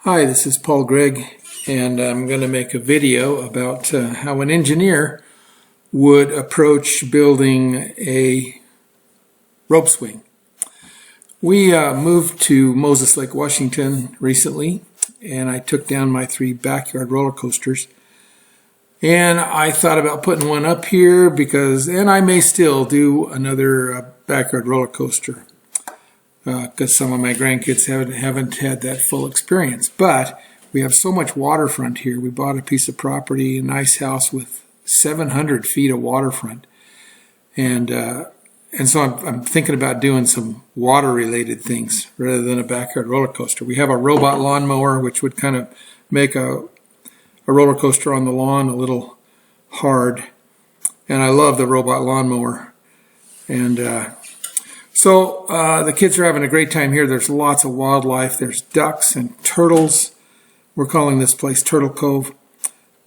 Hi, this is Paul Gregg, and I'm going to make a video about how an engineer would approach building a rope swing. We moved to Moses Lake, Washington recently, and I took down my 3 backyard roller coasters. And I thought about putting one up here and I may still do another backyard roller coaster. Because some of my grandkids haven't had that full experience. But we have so much waterfront here. We bought a piece of property, a nice house with 700 feet of waterfront. And so I'm thinking about doing some water-related things rather than a backyard roller coaster. We have a robot lawnmower, which would kind of make a roller coaster on the lawn a little hard. And I love the robot lawnmower. And So the kids are having a great time here. There's lots of wildlife. There's ducks and turtles. We're calling this place Turtle Cove.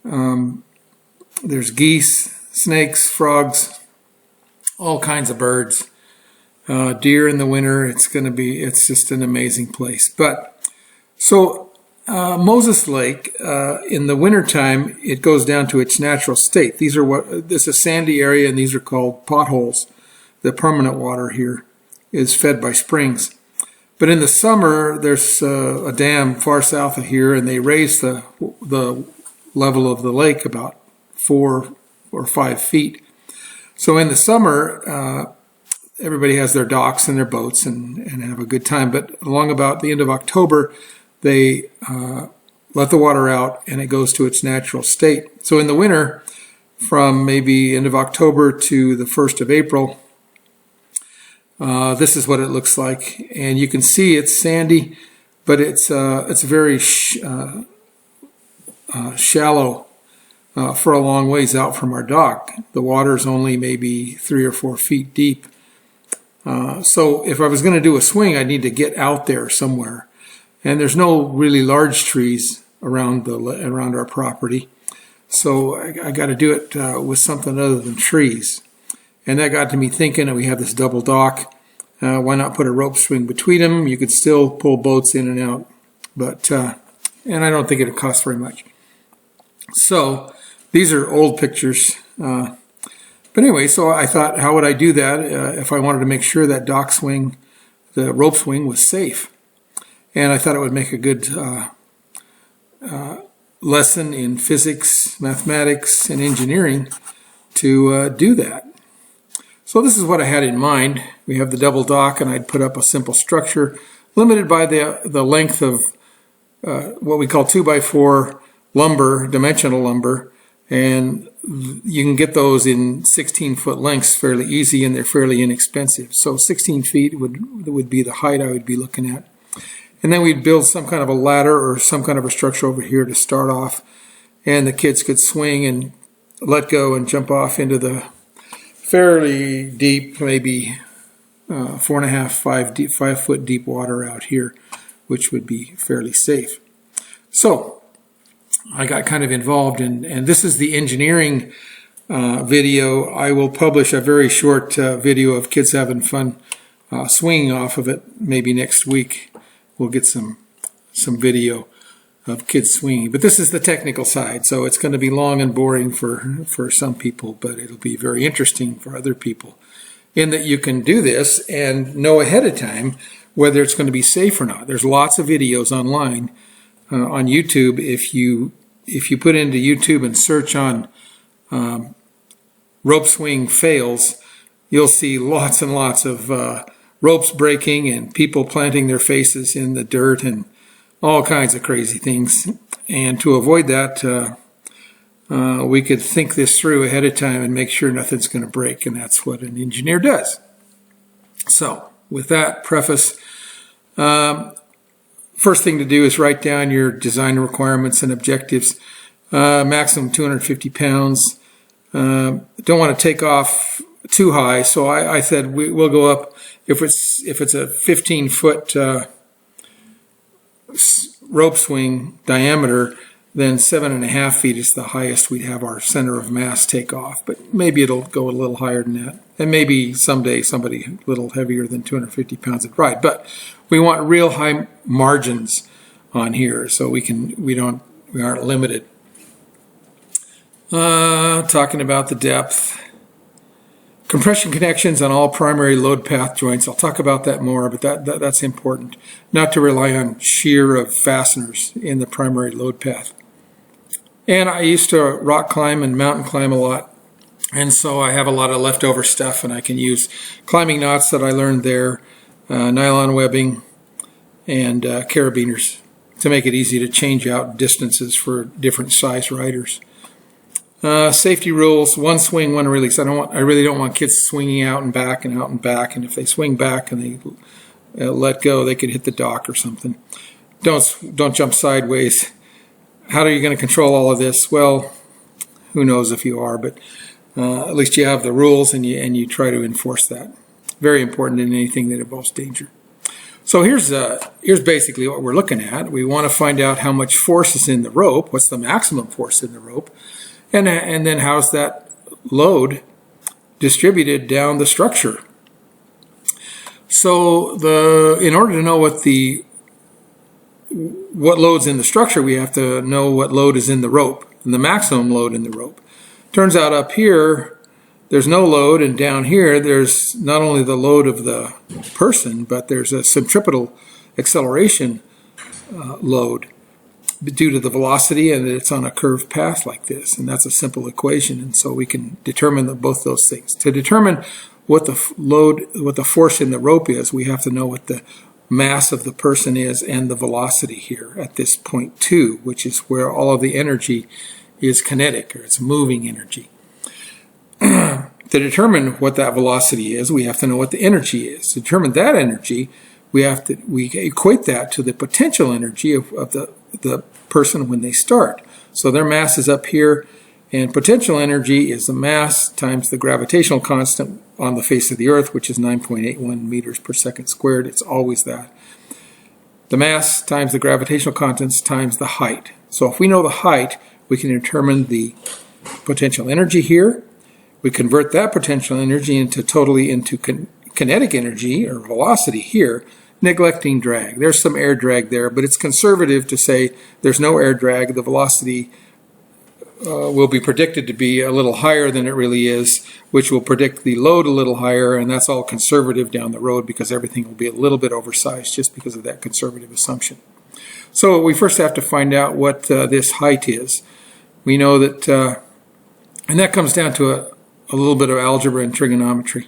There's geese, snakes, frogs, all kinds of birds. Deer in the winter. It's just an amazing place. Moses Lake, in the wintertime, it goes down to its natural state. This is a sandy area, and these are called potholes. The permanent water here is fed by springs. But in the summer, there's a dam far south of here, and they raise the level of the lake about 4 or 5 feet. So in the summer, everybody has their docks and their boats and have a good time. But along about the end of October, they let the water out, and it goes to its natural state. So in the winter, from maybe end of October to the 1st of April, this is what it looks like, and you can see it's sandy, but it's very shallow for a long ways out from our dock. The water is only maybe 3 or 4 feet deep. So if I was going to do a swing, I'd need to get out there somewhere, and there's no really large trees around our property, so I got to do it with something other than trees. And that got to me thinking that we have this double dock. Why not put a rope swing between them? You could still pull boats in and out, and I don't think it'll cost very much. So these are old pictures. But anyway, so I thought, how would I do that if I wanted to make sure that dock swing, the rope swing, was safe? And I thought it would make a good lesson in physics, mathematics, and engineering to do that. So this is what I had in mind. We have the double dock, and I'd put up a simple structure limited by the length of what we call 2x4 lumber, dimensional lumber, and you can get those in 16-foot lengths fairly easy, and they're fairly inexpensive. So 16 feet would be the height I would be looking at. And then we'd build some kind of a ladder or some kind of a structure over here to start off, and the kids could swing and let go and jump off into the fairly deep, maybe 4.5, 5 foot deep water out here, which would be fairly safe. So I got kind of involved and this is the engineering video. I will publish a very short video of kids having fun swinging off of it. Maybe next week we'll get some video of kids swinging. But this is the technical side, so it's going to be long and boring for some people, but it'll be very interesting for other people, in that you can do this and know ahead of time whether it's going to be safe or not. There's lots of videos online on YouTube. If you put into YouTube and search on rope swing fails, you'll see lots and lots of ropes breaking and people planting their faces in the dirt and all kinds of crazy things. And to avoid that, we could think this through ahead of time and make sure nothing's going to break, and that's what an engineer does. So with that preface, first thing to do is write down your design requirements and objectives. Maximum 250 pounds. Don't want to take off too high, so I said we'll go up, if it's a 15-foot rope swing diameter, then 7.5 feet is the highest we'd have our center of mass take off. But maybe it'll go a little higher than that. And maybe someday somebody a little heavier than 250 pounds would ride. But we want real high margins on here, so we aren't limited. Talking about the depth. Compression connections on all primary load path joints. I'll talk about that more, but that's important. Not to rely on shear of fasteners in the primary load path. And I used to rock climb and mountain climb a lot, and so I have a lot of leftover stuff, and I can use climbing knots that I learned there, nylon webbing, and carabiners to make it easy to change out distances for different size riders. Safety rules: one swing, one release. I really don't want kids swinging out and back and out and back. And if they swing back and they let go, they could hit the dock or something. Don't jump sideways. How are you going to control all of this? Well, who knows if you are, but at least you have the rules and you try to enforce that. Very important in anything that involves danger. So here's basically what we're looking at. We want to find out how much force is in the rope. What's the maximum force in the rope? And then how's that load distributed down the structure? So in order to know what load's in the structure, we have to know what load is in the rope, and the maximum load in the rope. Turns out up here there's no load, and down here there's not only the load of the person, but there's a centripetal acceleration load due to the velocity, and it's on a curved path like this, and that's a simple equation, and so we can determine both those things. To determine what the force in the rope is, we have to know what the mass of the person is and the velocity here at this point 2, which is where all of the energy is kinetic, or it's moving energy. To determine what that velocity is, we have to know what the energy is. To determine that energy, we equate that to the potential energy of the person when they start. So their mass is up here, and potential energy is the mass times the gravitational constant on the face of the Earth, which is 9.81 meters per second squared. It's always that. The mass times the gravitational constants times the height. So if we know the height, we can determine the potential energy here. We convert that potential energy into kinetic energy, or velocity here, neglecting drag. There's some air drag there, but it's conservative to say there's no air drag. The velocity will be predicted to be a little higher than it really is, which will predict the load a little higher, and that's all conservative down the road because everything will be a little bit oversized just because of that conservative assumption. So we first have to find out what this height is. We know that, and that comes down to a little bit of algebra and trigonometry.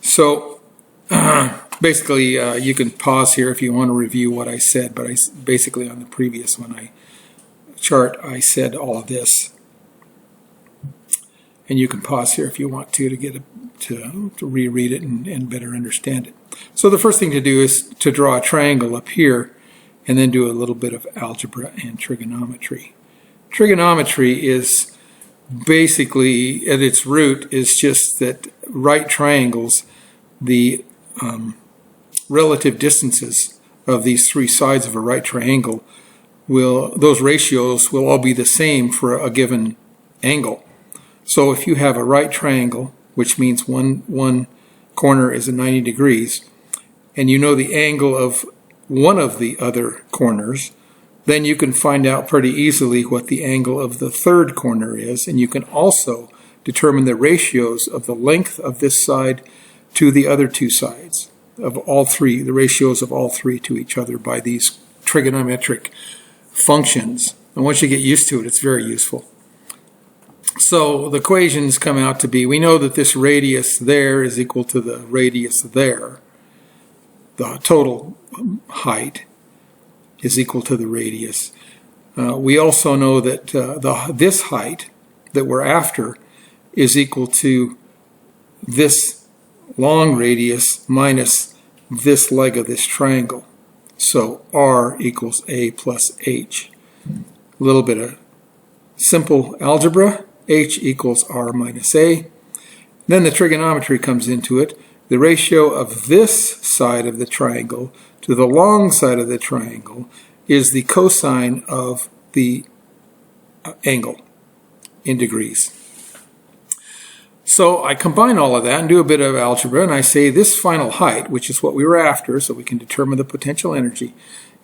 So basically, you can pause here if you want to review what I said, but basically on the previous chart, I said all of this. And you can pause here if you want to reread it and better understand it. So the first thing to do is to draw a triangle up here and then do a little bit of algebra and trigonometry. Trigonometry is basically, at its root, is just that right triangles, the relative distances of these three sides of a right triangle, those ratios will all be the same for a given angle. So if you have a right triangle, which means one corner is at 90 degrees, and you know the angle of one of the other corners, then you can find out pretty easily what the angle of the third corner is, and you can also determine the ratios of the length of this side to the other two sides, of all three, the ratios of all three to each other by these trigonometric functions. And once you get used to it, it's very useful. So the equations come out to be, we know that this radius there is equal to the radius there. The total height is equal to the radius. We also know that this height that we're after is equal to this long radius minus this leg of this triangle. So R equals A plus H. A little bit of simple algebra. H equals R minus A. Then the trigonometry comes into it. The ratio of this side of the triangle to the long side of the triangle is the cosine of the angle in degrees. So I combine all of that and do a bit of algebra, and I say this final height, which is what we were after, so we can determine the potential energy,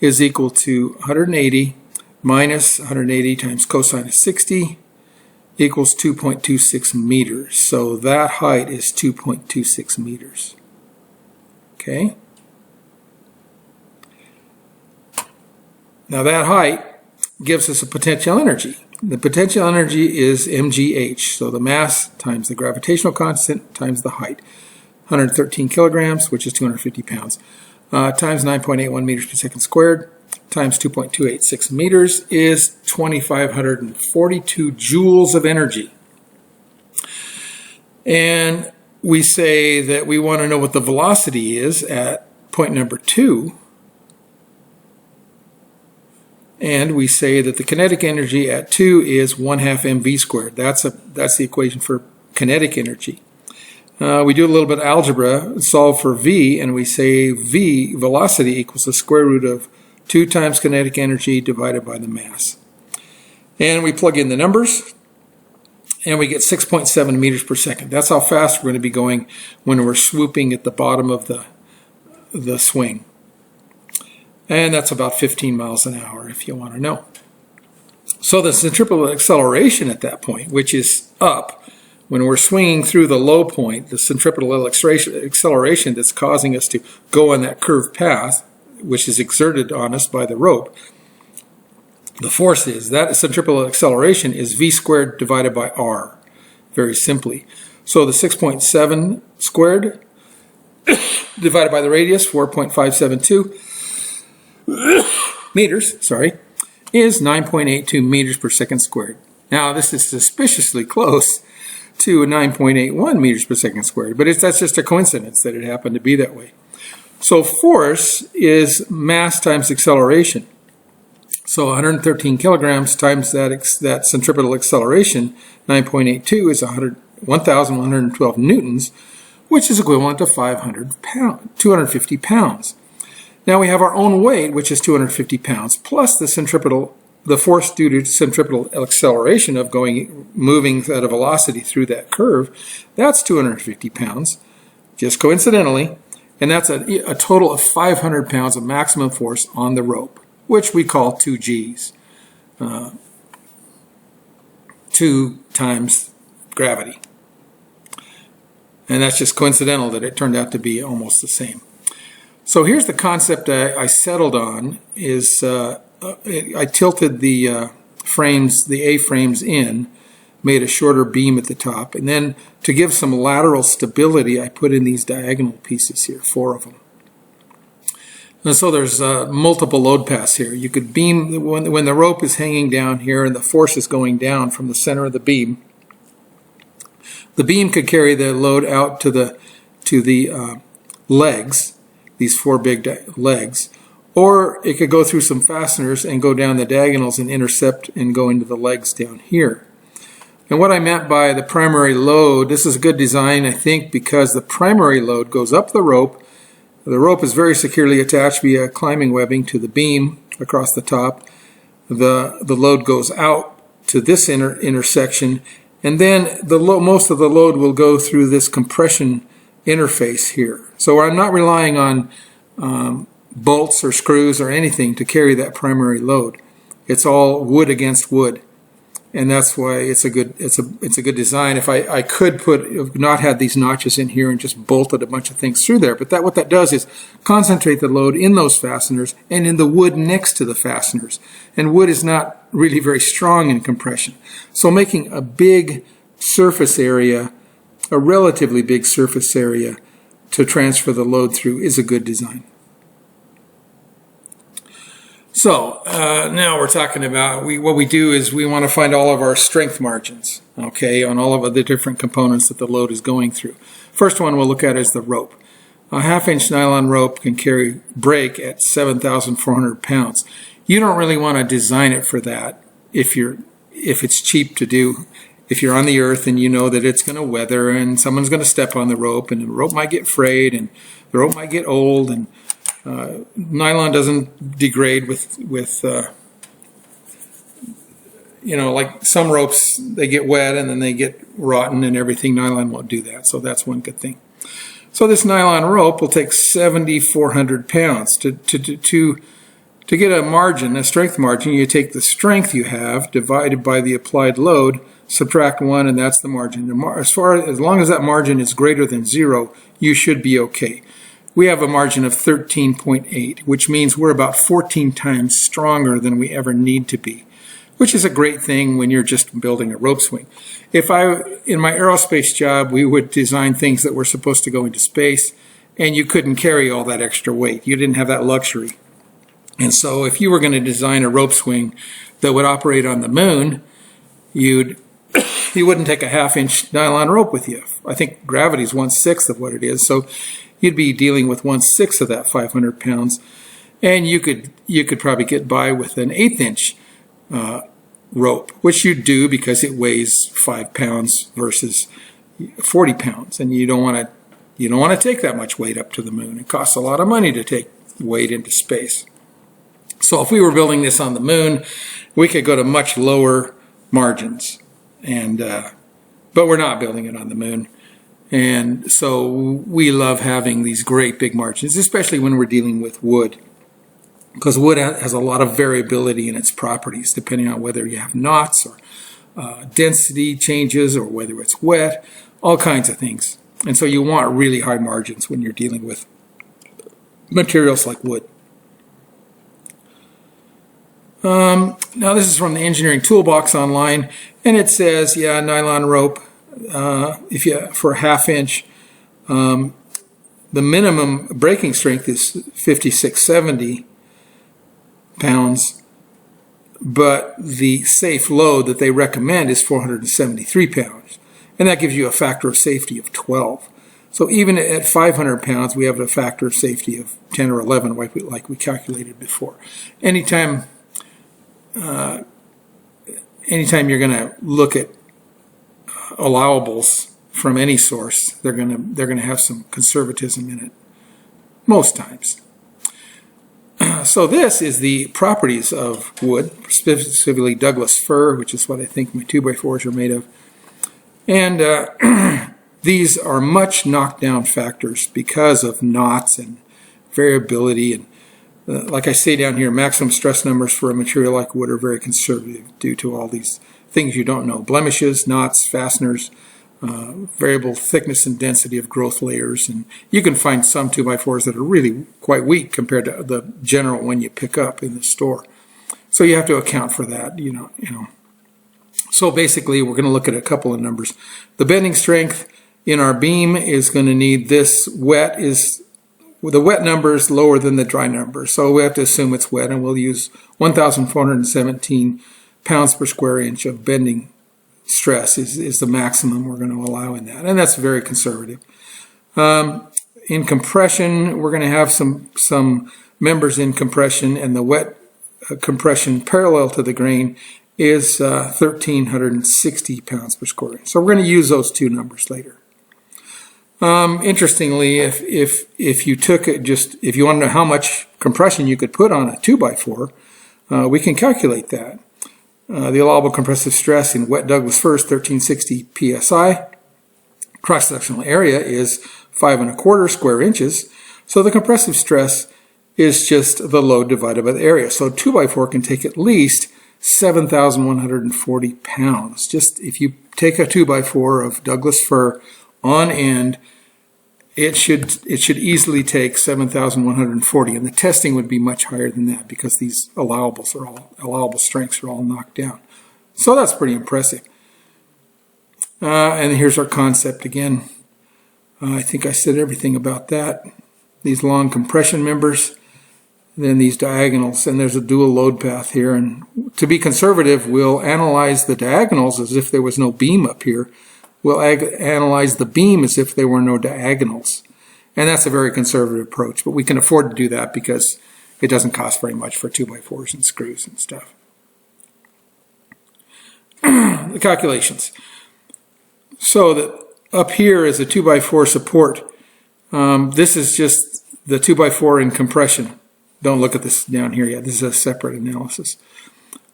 is equal to 180 minus 180 times cosine of 60 equals 2.26 meters. So that height is 2.26 meters. Okay? Now that height gives us a potential energy. The potential energy is mgh, so the mass times the gravitational constant times the height. 113 kilograms, which is 250 pounds, times 9.81 meters per second squared, times 2.286 meters is 2,542 joules of energy. And we say that we want to know what the velocity is at point number 2. And we say that the kinetic energy at 2 is 1/2 mv squared. That's the equation for kinetic energy. We do a little bit of algebra, solve for v, and we say v, velocity, equals the square root of 2 times kinetic energy divided by the mass. And we plug in the numbers, and we get 6.7 meters per second. That's how fast we're going to be going when we're swooping at the bottom of the swing. And that's about 15 miles an hour, if you want to know. So the centripetal acceleration at that point, which is up, when we're swinging through the low point, the centripetal acceleration that's causing us to go on that curved path, which is exerted on us by the rope, the force is, that centripetal acceleration is v squared divided by r, very simply. So the 6.7 squared divided by the radius, 4.572 meters, is 9.82 meters per second squared. Now this is suspiciously close to 9.81 meters per second squared, but that's just a coincidence that it happened to be that way. So force is mass times acceleration. So 113 kilograms times that centripetal acceleration, 9.82, is 1,112 newtons, which is equivalent to 250 pounds. Now we have our own weight, which is 250 pounds, plus the force due to centripetal acceleration of moving at a velocity through that curve. That's 250 pounds, just coincidentally, and that's a total of 500 pounds of maximum force on the rope, which we call 2 G's. 2 times gravity. And that's just coincidental that it turned out to be almost the same. So here's the concept I settled on, is I tilted the A-frames in, made a shorter beam at the top, and then to give some lateral stability, I put in these diagonal pieces here, 4 of them. And so there's multiple load paths here. You could beam, when the rope is hanging down here and the force is going down from the center of the beam could carry the load out to the legs, these 4 big legs, or it could go through some fasteners and go down the diagonals and intercept and go into the legs down here. And what I meant by the primary load, this is a good design, I think, because the primary load goes up the rope. The rope is very securely attached via climbing webbing to the beam across the top. The load goes out to this intersection, and then most of the load will go through this compression interface here. So I'm not relying on bolts or screws or anything to carry that primary load. It's all wood against wood, and that's why it's a good design. If I could not had these notches in here and just bolted a bunch of things through there, but what that does is concentrate the load in those fasteners and in the wood next to the fasteners. And wood is not really very strong in compression, so making a big surface area, a relatively big surface area, to transfer the load through is a good design. So now we're talking about what we do is we want to find all of our strength margins, okay, on all of the different components that the load is going through. First one we'll look at is the rope. A 1/2-inch nylon rope can break at 7,400 pounds. You don't really want to design it for that if it's cheap to do. If you're on the earth and you know that it's going to weather and someone's going to step on the rope and the rope might get frayed and the rope might get old, and nylon doesn't degrade with like some ropes, they get wet and then they get rotten and everything. Nylon won't do that, so that's one good thing. So this nylon rope will take 7,400 pounds. To get a margin, a strength margin, you take the strength you have divided by the applied load, subtract 1, and that's the margin. As long as that margin is greater than 0, you should be okay. We have a margin of 13.8, which means we're about 14 times stronger than we ever need to be, which is a great thing when you're just building a rope swing. In my aerospace job, we would design things that were supposed to go into space, and you couldn't carry all that extra weight. You didn't have that luxury. And so if you were going to design a rope swing that would operate on the moon, you wouldn't take a 1/2-inch nylon rope with you. I think gravity is 1/6 of what it is, so you'd be dealing with 1/6 of that 500 pounds, and you could probably get by with an 1/8-inch rope, which you do because it weighs 5 pounds versus 40 pounds, and you don't want to take that much weight up to the moon. It costs a lot of money to take weight into space. So if we were building this on the moon, we could go to much lower margins, but we're not building it on the moon. And so we love having these great big margins, especially when we're dealing with wood, because wood has a lot of variability in its properties, depending on whether you have knots or density changes or whether it's wet, all kinds of things. And so you want really high margins when you're dealing with materials like wood. Now this is from the engineering toolbox online, and it says, yeah, nylon rope, for a 1/2-inch, the minimum breaking strength is 5670 pounds, but the safe load that they recommend is 473 pounds, and that gives you a factor of safety of 12. So even at 500 pounds, we have a factor of safety of 10 or 11, like we calculated before. Anytime you're going to look at allowables from any source, they're going to have some conservatism in it, most times. So this is the properties of wood, specifically Douglas fir, which is what I think my 2x4s are made of. And these are much knocked down factors because of knots and variability. And like I say down here, maximum stress numbers for a material like wood are very conservative due to all these things you don't know. Blemishes, knots, fasteners, variable thickness and density of growth layers. And you can find some 2x4s that are really quite weak compared to the general one you pick up in the store. So you have to account for that, you know. So basically, we're going to look at a couple of numbers. The bending strength in our beam is going to need this. The wet number is lower than the dry number, so we have to assume it's wet, and we'll use 1,417 pounds per square inch of bending stress is the maximum we're going to allow in that, and that's very conservative. In compression, we're going to have some members in compression, and the wet compression parallel to the grain is 1,360 pounds per square inch. So we're going to use those two numbers later. Interestingly, if you took it if you want to know how much compression you could put on a 2x4, we can calculate that. The allowable compressive stress in wet Douglas fir is 1360 psi. Cross-sectional area is 5 1/4 square inches. So the compressive stress is just the load divided by the area. So a 2x4 can take at least 7,140 pounds. Just if you take a 2x4 of Douglas fir on end, it should easily take 7,140, and the testing would be much higher than that because these allowable strengths are all knocked down. So that's pretty impressive. And here's our concept again. I think I said everything about that. These long compression members, then these diagonals, and there's a dual load path here. And to be conservative, we'll analyze the diagonals as if there was no beam up here. We'll analyze the beam as if there were no diagonals. And that's a very conservative approach, but we can afford to do that because it doesn't cost very much for 2x4s and screws and stuff. The calculations. So that up here is a 2x4 support. This is just the 2x4 in compression. Don't look at this down here yet. This is a separate analysis.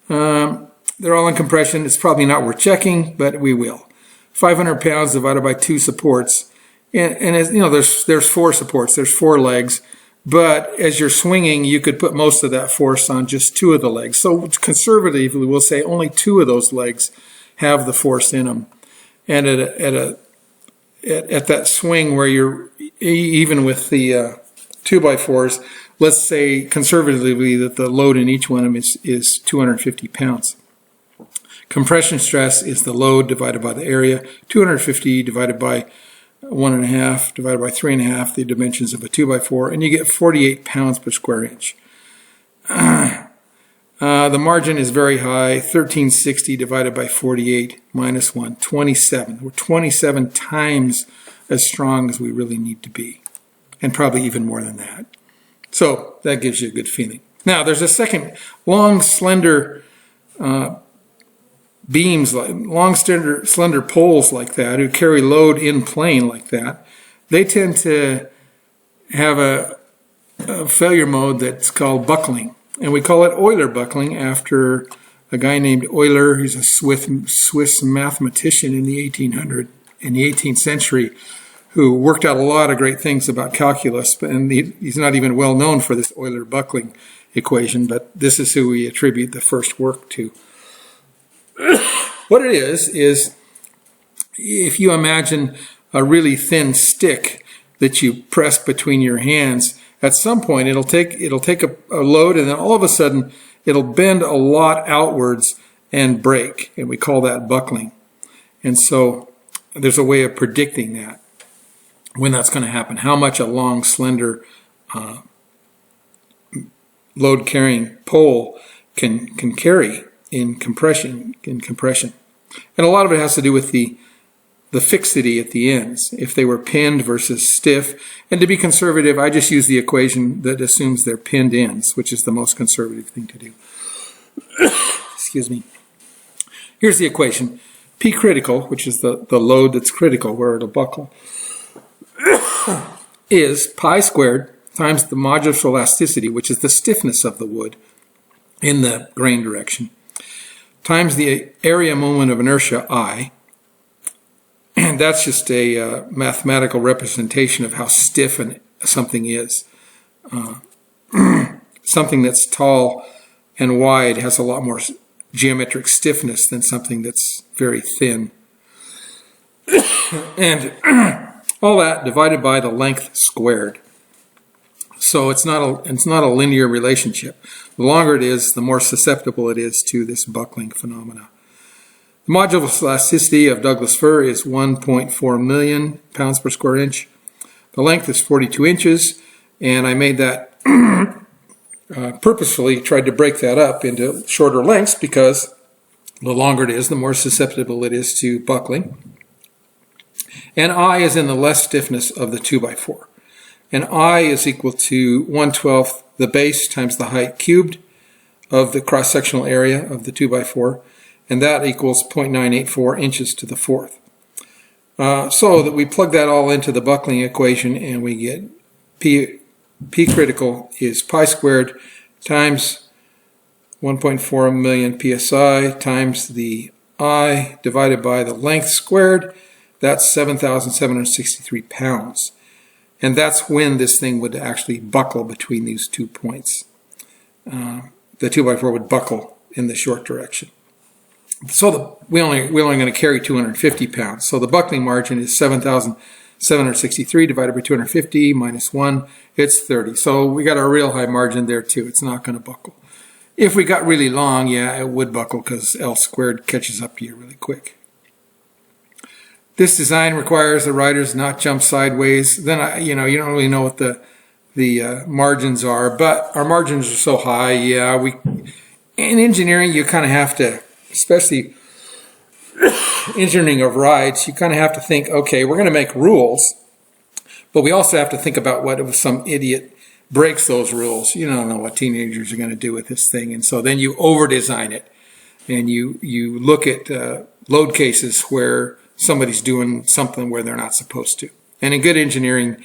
They're all in compression. It's probably not worth checking, but we will. 500 pounds divided by 2 supports. And as you know, there's 4 supports. There's 4 legs. But as you're swinging, you could put most of that force on just 2 of the legs. So conservatively, we'll say only 2 of those legs have the force in them. And at that swing where you're, even with the 2x4s, let's say conservatively that the load in each one of them is 250 pounds. Compression stress is the load divided by the area. 250 divided by 1.5 divided by 3.5, the dimensions of a 2x4, and you get 48 pounds per square inch. The margin is very high, 1360 divided by 48 minus 1, 27. We're 27 times as strong as we really need to be, and probably even more than that. So that gives you a good feeling. Now there's a second, long, slender beams, long, slender poles like that, who carry load in plane like that. They tend to have a failure mode that's called buckling. And we call it Euler buckling after a guy named Euler, who's a Swiss mathematician in the 18th century, who worked out a lot of great things about calculus, and he's not even well known for this Euler buckling equation, but this is who we attribute the first work to. What it is if you imagine a really thin stick that you press between your hands, at some point it'll take a load, and then all of a sudden it'll bend a lot outwards and break, and we call that buckling. And so there's a way of predicting that, when that's going to happen, how much a long, slender load-carrying pole can carry in compression. And a lot of it has to do with the fixity at the ends, if they were pinned versus stiff. And to be conservative, I just use the equation that assumes they're pinned ends, which is the most conservative thing to do. Excuse me. Here's the equation. P critical, which is the load that's critical, where it'll buckle, is pi squared times the modulus of elasticity, which is the stiffness of the wood in the grain direction, times the area moment of inertia, I. And that's just a mathematical representation of how stiff something is. Something that's tall and wide has a lot more geometric stiffness than something that's very thin. And all that divided by the length squared. So it's not a linear relationship. The longer it is, the more susceptible it is to this buckling phenomena. The modulus elasticity of Douglas fir is 1.4 million pounds per square inch. The length is 42 inches, and I made that purposefully, tried to break that up into shorter lengths, because the longer it is, the more susceptible it is to buckling. And I is in the less stiffness of the 2x4. And I is equal to 1/12 the base times the height cubed of the cross-sectional area of the 2x4, and that equals 0.984 inches to the fourth. So that we plug that all into the buckling equation, and we get P critical is pi squared times 1.4 million psi times the I divided by the length squared. That's 7,763 pounds. And that's when this thing would actually buckle between these 2 points. The 2x4 would buckle in the short direction. So we're only going to carry 250 pounds. So the buckling margin is 7,763 divided by 250 minus 1. It's 30. So we got a real high margin there too. It's not going to buckle. If we got really long, yeah, it would buckle, because L squared catches up to you really quick. This design requires the riders not jump sideways. Then, you don't really know what the margins are, but our margins are so high. Yeah, in engineering, you kind of have to, especially engineering of rides, you kind of have to think, okay, we're going to make rules, but we also have to think about what if some idiot breaks those rules. You don't know what teenagers are going to do with this thing, and so then you over-design it, and you look at load cases where somebody's doing something where they're not supposed to. And in good engineering,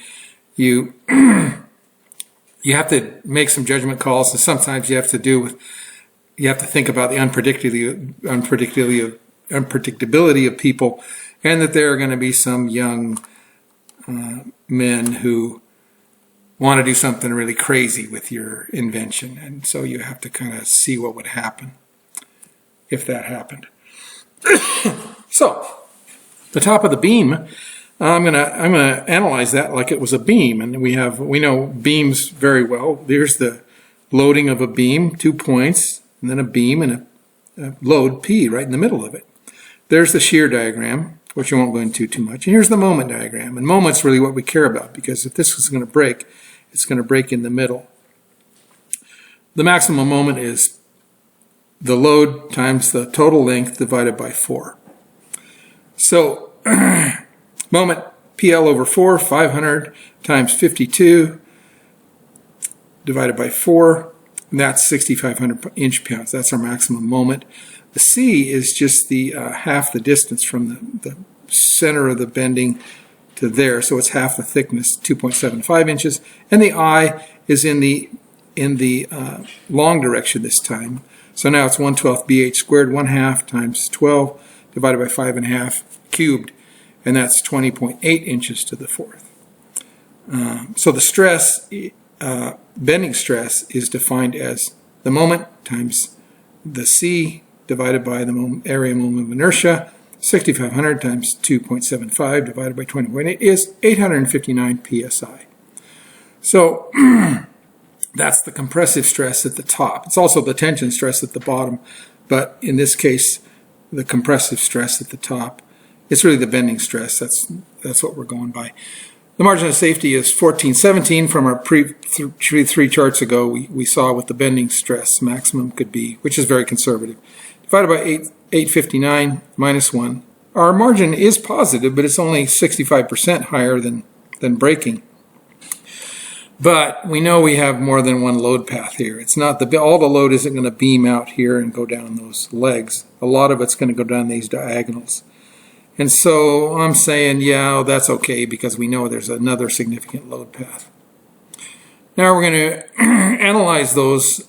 you have to make some judgment calls, and sometimes you have to think about the unpredictability of people, and that there are going to be some young men who want to do something really crazy with your invention. And so you have to kind of see what would happen if that happened. So the top of the beam, I'm gonna analyze that like it was a beam, and we know beams very well. There's the loading of a beam, 2 points, and then a beam and a load P right in the middle of it. There's the shear diagram, which I won't go into too much. And here's the moment diagram. And moment's really what we care about, because if this is going to break, it's going to break in the middle. The maximum moment is the load times the total length divided by 4. So moment PL over 4, 500 times 52 divided by 4, and that's 6,500 inch-pounds. That's our maximum moment. The C is just the half the distance from the center of the bending to there, so it's half the thickness, 2.75 inches. And the I is in the long direction this time. So now it's 1/12 BH squared, 1/2 times 12 divided by 5.5 cubed, and that's 20.8 inches to the 4th. So the stress, bending stress, is defined as the moment times the C divided by the area moment of inertia. 6,500 times 2.75 divided by 20.8 is 859 psi. So that's the compressive stress at the top. It's also the tension stress at the bottom, but in this case, the compressive stress at the top. It's really the bending stress. That's what we're going by. The margin of safety is 1417 from our three charts ago. We saw what the bending stress maximum could be, which is very conservative. Divided by 859 minus 1. Our margin is positive, but it's only 65% higher than breaking. But we know we have more than one load path here. It's not all the load isn't going to beam out here and go down those legs. A lot of it's going to go down these diagonals. And so I'm saying, yeah, that's okay, because we know there's another significant load path. Now we're going to analyze those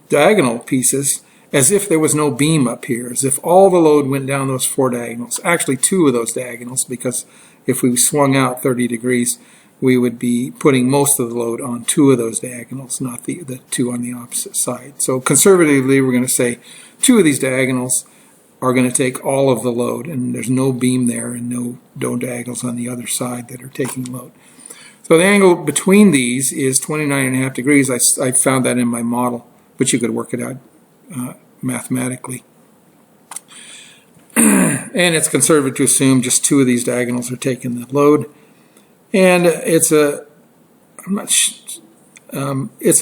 diagonal pieces as if there was no beam up here, as if all the load went down those 4 diagonals. Actually, 2 of those diagonals, because if we swung out 30 degrees, we would be putting most of the load on 2 of those diagonals, not the 2 on the opposite side. So conservatively, we're going to say 2 of these diagonals are going to take all of the load, and there's no beam there and no diagonals on the other side that are taking load. So the angle between these is 29.5 degrees. I found that in my model, but you could work it out mathematically. And it's conservative to assume just 2 of these diagonals are taking the load. And it's a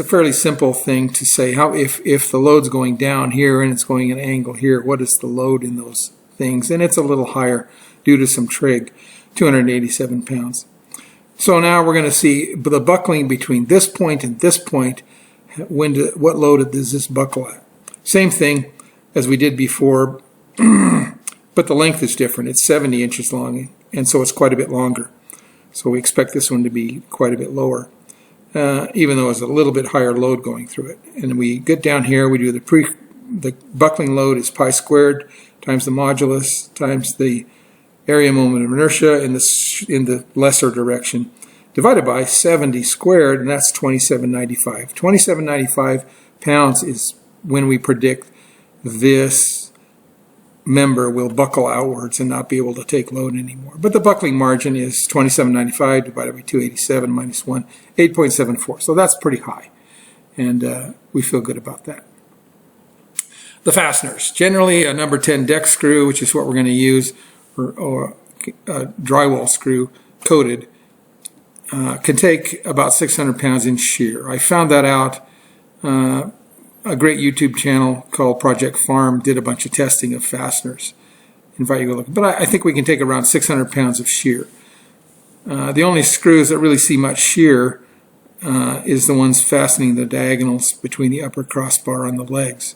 fairly simple thing to say how if the load's going down here and it's going an angle here, what is the load in those things? And it's a little higher due to some trig, 287 pounds. So now we're going to see the buckling between this point and this point. What load does this buckle at? Same thing as we did before, but the length is different. It's 70 inches long, and so it's quite a bit longer. So we expect this one to be quite a bit lower, even though it's a little bit higher load going through it. And we get down here, we do the buckling load is pi squared times the modulus times the area moment of inertia in the lesser direction, divided by 70 squared, and that's 2795. 2795 pounds is when we predict this member will buckle outwards and not be able to take load anymore. But the buckling margin is 2795 divided by 287 minus 1, 8.74. So that's pretty high, and we feel good about that. The fasteners. Generally, a number 10 deck screw, which is what we're going to use, or a drywall screw coated, can take about 600 pounds in shear. I found that out. A great YouTube channel called Project Farm did a bunch of testing of fasteners. I invite you to go look. But I think we can take around 600 pounds of shear. The only screws that really see much shear is the ones fastening the diagonals between the upper crossbar on the legs.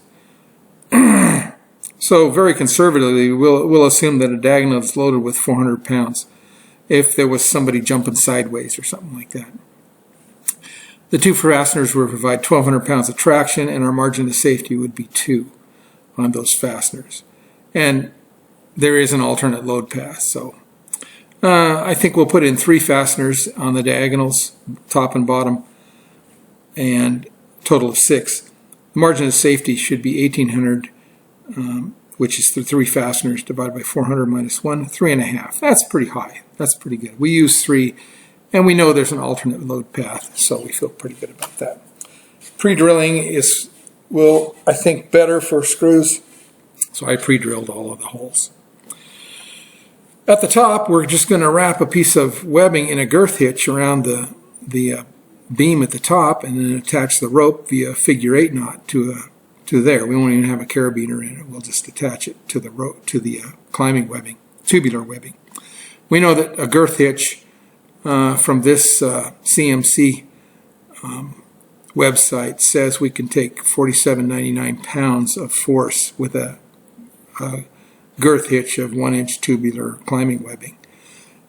So very conservatively, we'll assume that a diagonal is loaded with 400 pounds if there was somebody jumping sideways or something like that. The 2 fasteners will provide 1,200 pounds of traction, and our margin of safety would be 2 on those fasteners. And there is an alternate load path, so I think we'll put in 3 fasteners on the diagonals, top and bottom, and total of 6. The margin of safety should be 1,800, which is the 3 fasteners divided by 400 minus 1, 3.5. That's pretty high. That's pretty good. We use 3, and we know there's an alternate load path, so we feel pretty good about that. Pre-drilling will, I think, better for screws, so I pre-drilled all of the holes. At the top, we're just going to wrap a piece of webbing in a girth hitch around the beam at the top, and then attach the rope via figure 8 knot to there. We won't even have a carabiner in it. We'll just attach it to the rope, to the climbing webbing, tubular webbing. We know that a girth hitch from this CMC website says we can take 47.99 pounds of force with a girth hitch of 1-inch tubular climbing webbing.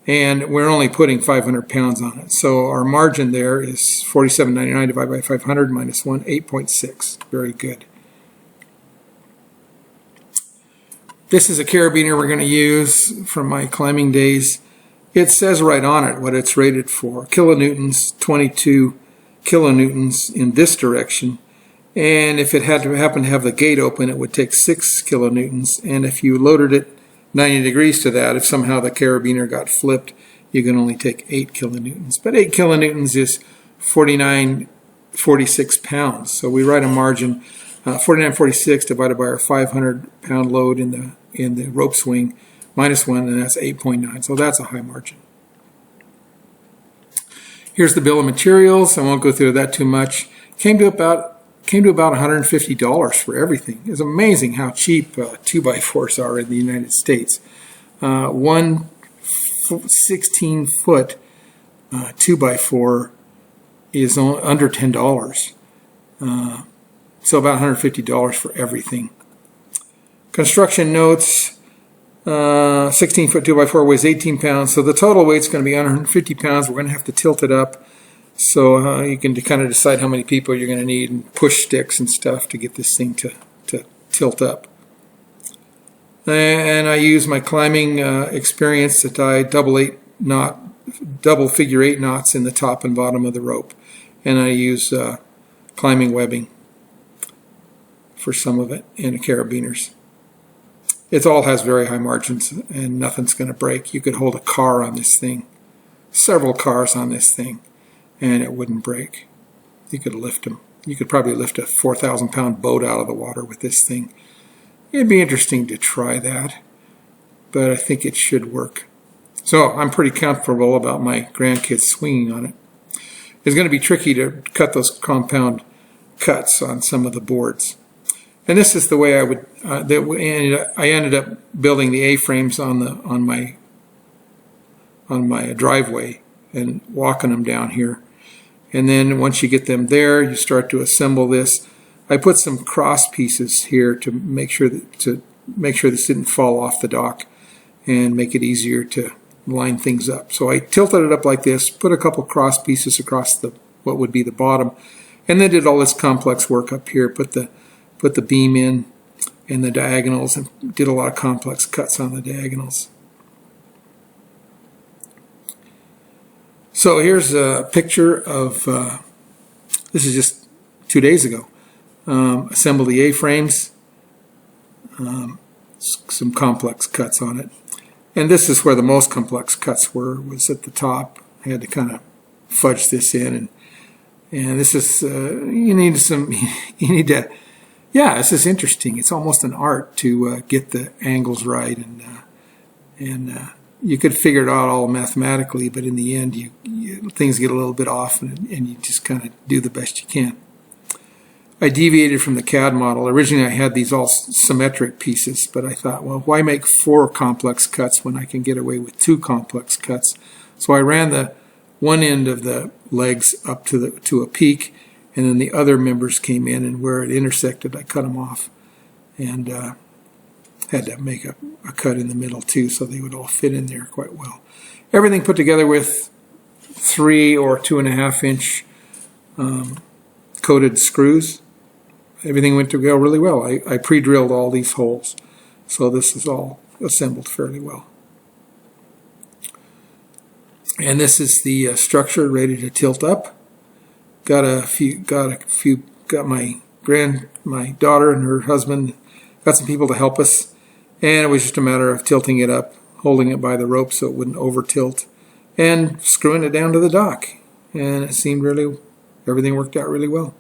And we're only putting 500 pounds on it. So our margin there is 47.99 divided by 500 minus 1, 8.6. Very good. This is a carabiner we're going to use from my climbing days. It says right on it what it's rated for. Kilonewtons, 22 kilonewtons in this direction. And if it had to happen to have the gate open, it would take 6 kilonewtons. And if you loaded it 90 degrees to that, if somehow the carabiner got flipped, you can only take 8 kilonewtons. But 8 kilonewtons is 46 pounds. So we write a margin 49.46 divided by our 500-pound load in the rope swing minus 1, and that's 8.9. So that's a high margin. Here's the bill of materials. I won't go through that too much. Came to about $150 for everything. It's amazing how cheap 2x4s are in the United States. One 16-foot 2x4 is under $10. So about $150 for everything. Construction notes, 16-foot 2x4 weighs 18 pounds, so the total weight's going to be 150 pounds. We're going to have to tilt it up, so you can kind of decide how many people you're going to need and push sticks and stuff to get this thing to tilt up. And I use my climbing experience to tie double figure 8 knots in the top and bottom of the rope. And I use climbing webbing for some of it and carabiners. It all has very high margins and nothing's going to break. You could hold a car on this thing, several cars on this thing, and it wouldn't break. You could lift them. You could probably lift a 4,000-pound boat out of the water with this thing. It'd be interesting to try that, but I think it should work. So I'm pretty comfortable about my grandkids swinging on it. It's going to be tricky to cut those compound cuts on some of the boards. And this is the way I would. I ended up building the A-frames on my driveway and walking them down here. And then once you get them there, you start to assemble this. I put some cross pieces here to make sure this didn't fall off the dock and make it easier to line things up. So I tilted it up like this, put a couple cross pieces across what would be the bottom, and then did all this complex work up here. Put the beam in and the diagonals, and did a lot of complex cuts on the diagonals. So here's a picture of, this is just 2 days ago. Assemble the A-frames, some complex cuts on it. And this is where the most complex cuts was at the top. I had to kind of fudge this in, and this is, this is interesting. It's almost an art to get the angles right, and you could figure it out all mathematically, but in the end, things get a little bit off, and you just kind of do the best you can. I deviated from the CAD model. Originally, I had these all symmetric pieces, but I thought, well, why make 4 complex cuts when I can get away with 2 complex cuts? So I ran the one end of the legs up to a peak, and then the other members came in, and where it intersected, I cut them off, and had to make a cut in the middle too, so they would all fit in there quite well. Everything put together with 3 or 2.5 inch coated screws. Everything went together really well. I pre-drilled all these holes, so this is all assembled fairly well. And this is the structure ready to tilt up. Got my daughter and her husband, got some people to help us, and it was just a matter of tilting it up, holding it by the rope so it wouldn't over tilt, and screwing it down to the dock. And it seemed everything worked out really well.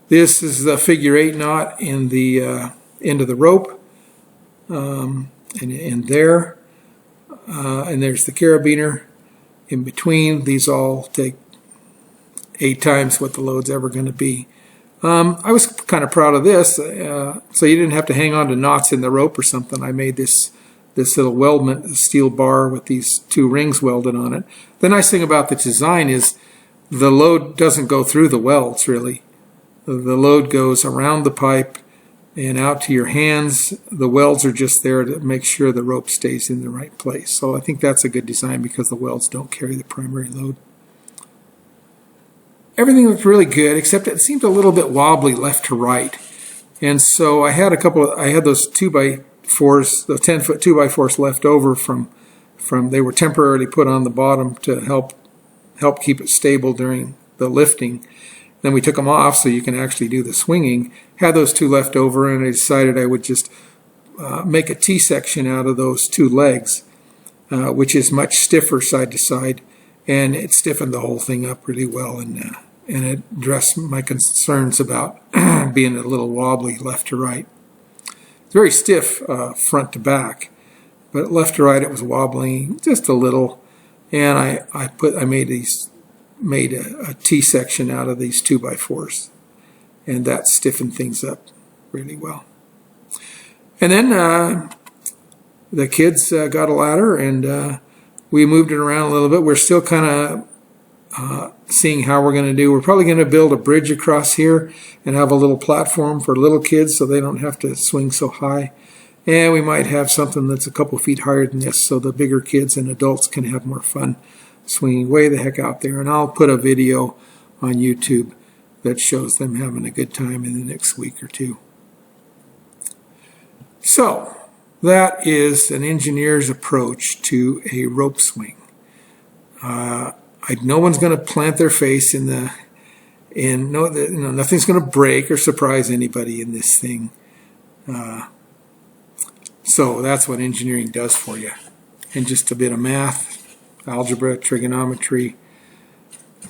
This is the figure 8 knot in the end of the rope, and there. And there's the carabiner in between. These all take 8 times what the load's ever going to be. I was kind of proud of this. So you didn't have to hang on to knots in the rope or something. I made this little weldment, a steel bar with these 2 rings welded on it. The nice thing about the design is the load doesn't go through the welds, really. The load goes around the pipe and out to your hands. The welds are just there to make sure the rope stays in the right place. So I think that's a good design because the welds don't carry the primary load. Everything looked really good, except it seemed a little bit wobbly left to right. And so I had those 2x4s, the 10-foot 2x4s left over from they were temporarily put on the bottom to help keep it stable during the lifting. Then we took them off so you can actually do the swinging. Had those 2 left over, and I decided I would just make a T-section out of those 2 legs, which is much stiffer side to side, and it stiffened the whole thing up really well, and it addressed my concerns about being a little wobbly left to right. It's very stiff front to back, but left to right it was wobbling just a little, and I made a T-section out of these 2x4s, and that stiffened things up really well. And then the kids got a ladder, and we moved it around a little bit. We're still kind of seeing how we're going to do. We're probably going to build a bridge across here and have a little platform for little kids so they don't have to swing so high. And we might have something that's a couple feet higher than this so the bigger kids and adults can have more fun swinging way the heck out there. And I'll put a video on YouTube that shows them having a good time in the next week or 2. So that is an engineer's approach to a rope swing. No one's going to plant their face nothing's going to break or surprise anybody in this thing. So that's what engineering does for you. And just a bit of math, algebra, trigonometry,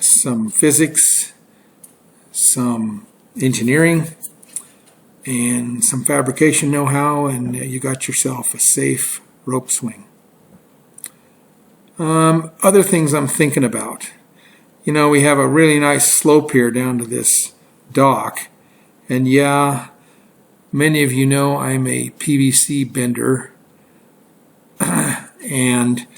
some physics, some engineering, and some fabrication know-how, and you got yourself a safe rope swing. Other things I'm thinking about. We have a really nice slope here down to this dock, and yeah, many of you know I'm a PVC bender, and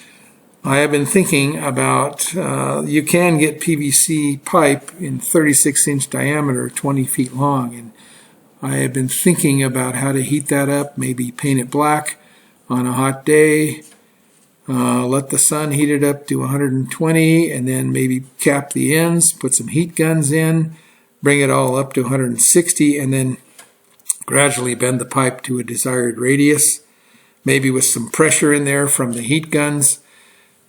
I have been thinking about, you can get PVC pipe in 36-inch diameter, 20 feet long, and I have been thinking about how to heat that up, maybe paint it black on a hot day, let the sun heat it up to 120, and then maybe cap the ends, put some heat guns in, bring it all up to 160, and then gradually bend the pipe to a desired radius, maybe with some pressure in there from the heat guns,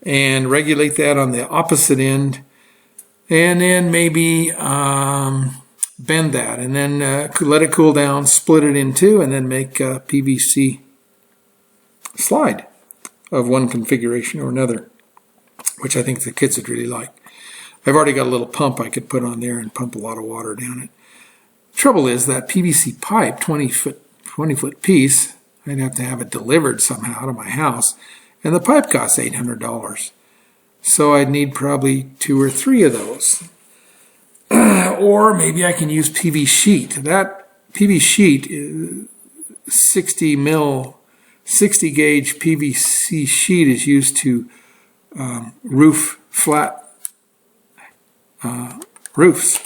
and regulate that on the opposite end, and then maybe bend that, and then let it cool down, split it in 2, and then make a PVC slide of one configuration or another, which I think the kids would really like. I've already got a little pump I could put on there and pump a lot of water down it. Trouble is that PVC pipe, 20-foot piece, I'd have to have it delivered somehow to my house, and the pipe costs $800. So I'd need probably 2 or 3 of those. Or maybe I can use PV sheet. That PV sheet is 60 gauge PVC sheet is used to roof flat roofs,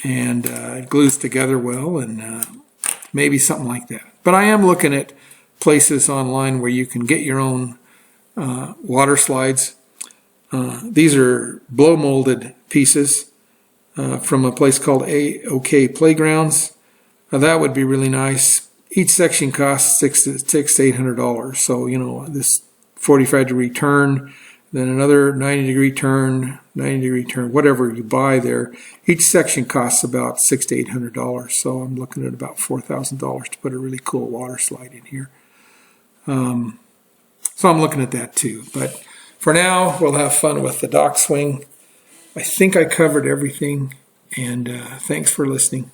and it glues together well, and maybe something like that. But I am looking at places online where you can get your own water slides. These are blow molded pieces from a place called OK Playgrounds. That would be really nice. Each section costs $600 to $800. So, this 45-degree turn, then another 90-degree turn, 90-degree turn, whatever you buy there. Each section costs about $600 to $800, so I'm looking at about $4,000 to put a really cool water slide in here. So I'm looking at that too. But for now, we'll have fun with the dock swing. I think I covered everything, and thanks for listening.